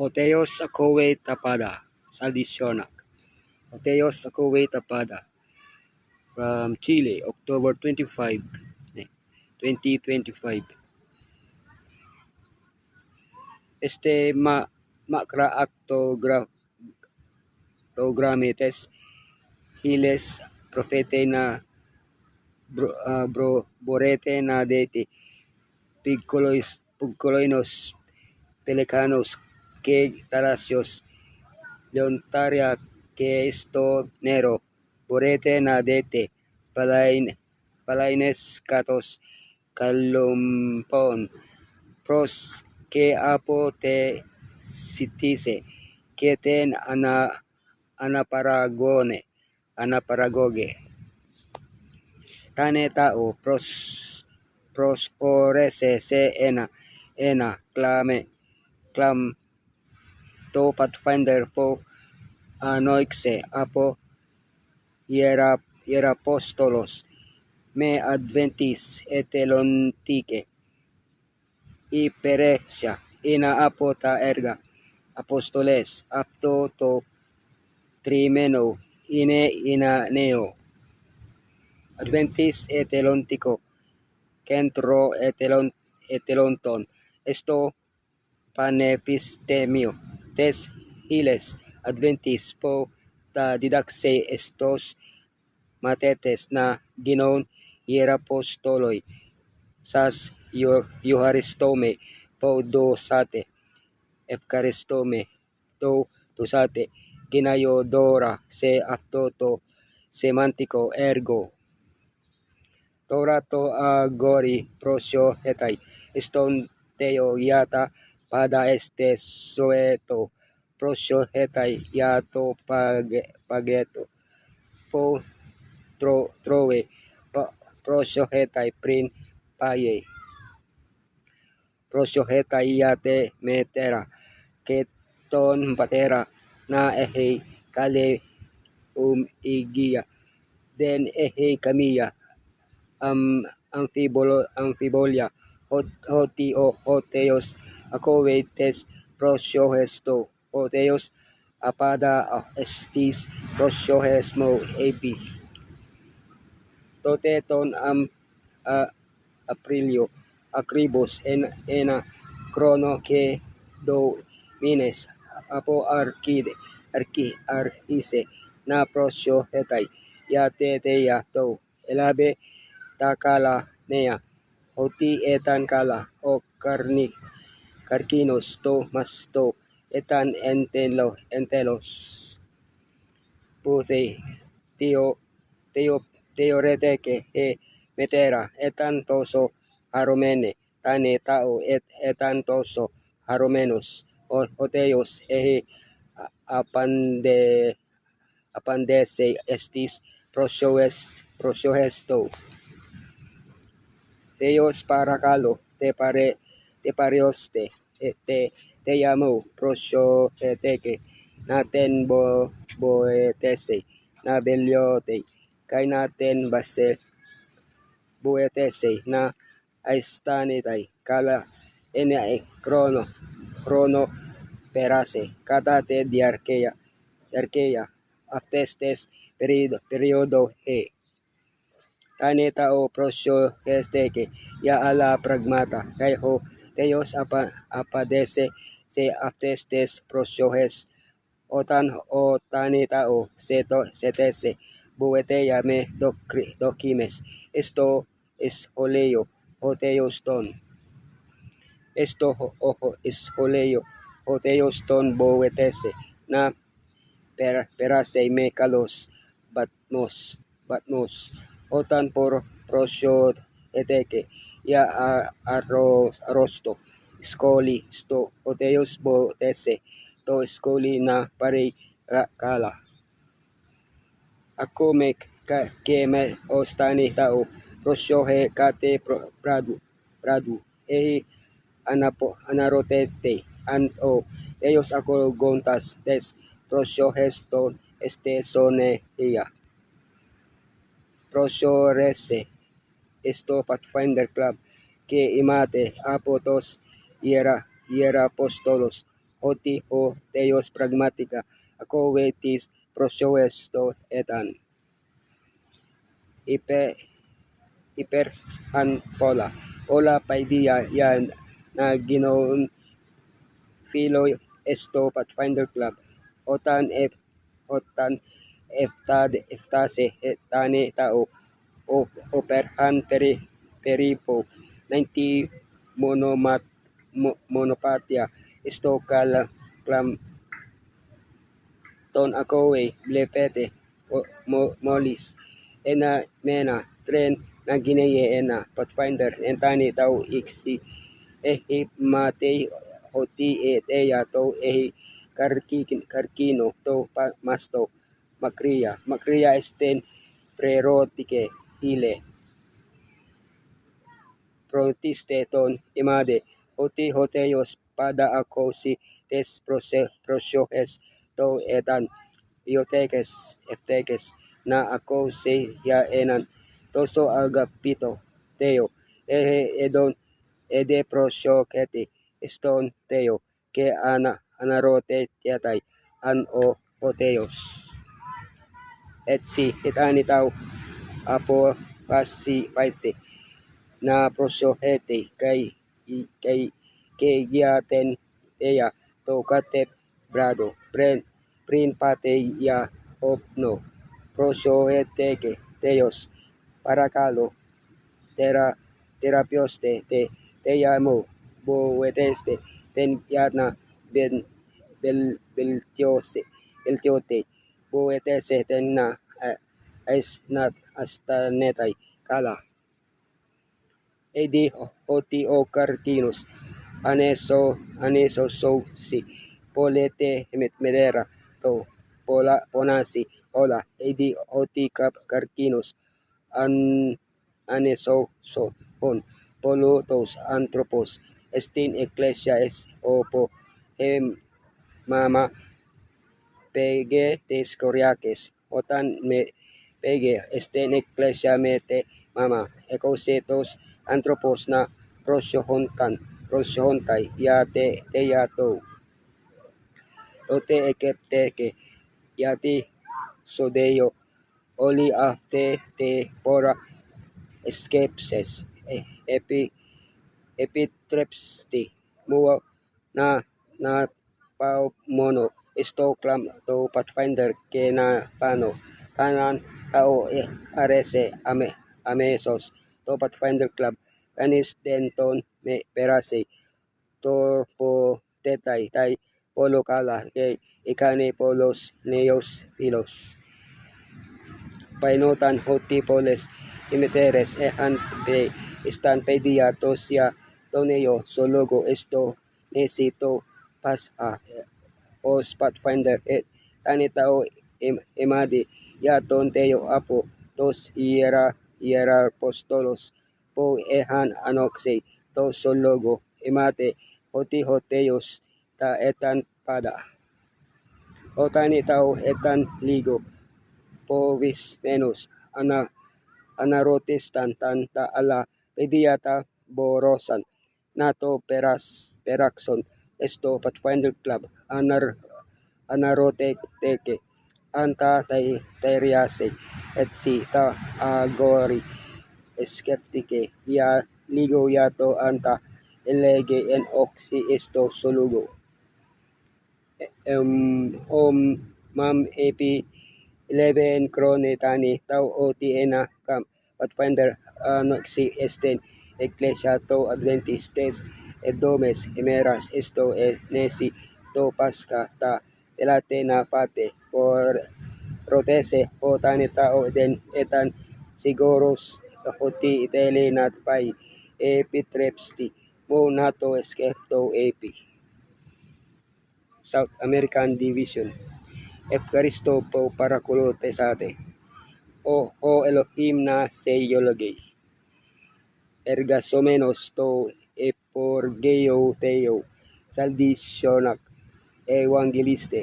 Oteos Acowe Tapada, Saldicionac. Oteos Acowe Tapada from Chile, October 25, 2025. Macraactogrametes hiles profete na borete na deti pigcoloinos pelicanos que talacios leontaria que esto nero borete na dete palaines catos calumpon pros que apo te sitise que ten anaparagoge tane tao prosporese se ena clam to pathfinder po anoixe apo hierapostolos me adventis etelontique y peresia ina apo ta erga apostoles apto to trimeno ina neo adventis etelontico centro etelonton esto panepistemio tes hiles adventis po ta didaxe estos matetes na ginon hierapostoloi sas euharistome po do sate efkaristome to sate ginayodora se aftoto semantico ergo torato agori prosio hetai eston teo yata pada este soeto prosio hetai yato pageto po trowe prosio hetai prin paye prosio hetai yate metera keton patera na ehei kale igia den ehei kamiya amphibolia hoteos acowe tes prosio hesto hoteos apada estis prosio hesmo epi toteton aprilio acribos ena chrono que do mines apo archise na prosio hetai yate teia to elabe takala nea oti etan kala o carcinos to masto etan entelos puse teoreteke he metera etan toso haromene tane tao etan toso haromenos oteos ehe apandese estis prosio hesto Theos paracalo te parioste te amo prosio teke naten boetese na beliote kai naten base boetese na aistanitai kala ene chrono perase kata te diarkeia aftestes periodo he tane tao prosio hesteke ya ala pragmata kai ho teos apadese se aftestes prosio hes otan o tane tao setese bueteya me dokimes esto es oleo hoteos ton esto ojo es oleo hoteos ton boetese na perase me kalos batmos otan por prosio eteke ya arosto skoli sto hoteos boetese to skoli na pare kala ako me me ostani tao prosio he kate pradu e anaroteste o teos ako gontas des prosio heston este sone ia prosio rese esto pathfinder club que imate apotos hierapostolos hoti ho theos pragmatica, ako vetis prosioes to etan. Ipersan pola paidia yan na ginoon filo esto Pathfinder Club, otan eftase etane tao, operhan peripo, 90 monopatia, esto clam ton akowe blepete molis, ena mena tren na gineye ena Pathfinder entani tau iksi ehi matei hoti eteya to ehi karkino to masto makria esten prerotike hile protiste ton imade hoti hoteios pada ako si tes prosiohes to etan iotekes eftekes na ako se ya enan toso agapito teo ehe edon ede prosioketi eston teo ke anarote tiatay an o hoteos etsi itani tau apo paisi na prosiohete kay giaten teya to katep brado prin pate ya opno prosioheteke teos parakalo terapioste teya mo boeteste ten yana beltiote boetese ten na aisnat astanetay kala edi oti o karkinus aneso so si polete medera to ponasi ola edi oti karkinus aneso so on polutos anthropos estin ecclesia es opo hem mama pege tes coriaces otan me pege esten ecclesia mete mama ecosetos anthropos na prosiohontay yate teyato tote ekepteke yati sodeyo oli te pora skepses epitrepsti muo na pau mono esto clam to Pathfinder ke na pano kanan tao arese amesos to Pathfinder Club kanis denton me perase to po tetay tay polo kala kay ikane polos neos pilos painutan hoti poles imiteres ante istan pedia tosia toneo sologo esto nesito pasa os Pathfinder et tanitao emadi yaton teo apo tos apostolos po ehan anoxe to sologo emate hoti hoteos ta etan pada o tanitao etan ligo povis menus anarotistan tanta ala pediata borosan nato perakson esto Pathfinder Club anaroteke anta teriase et si ta agori skeptike ya ligo yato anta elege en oxi esto solugo mam epi 11 krone tani tau oti ena kam Pathfinder noxi esten ecclesia to adventistes et domes emeras esto nesi to pasca ta telate na pate por rotese o tani tao den etan siguros hoti itele nat pai epitrepsti mo nato skepto epi South American Division Efkaristo po parakulo tesate o Elohim na seiologei ergasomenos to eporgeo teo saldisionak evangeliste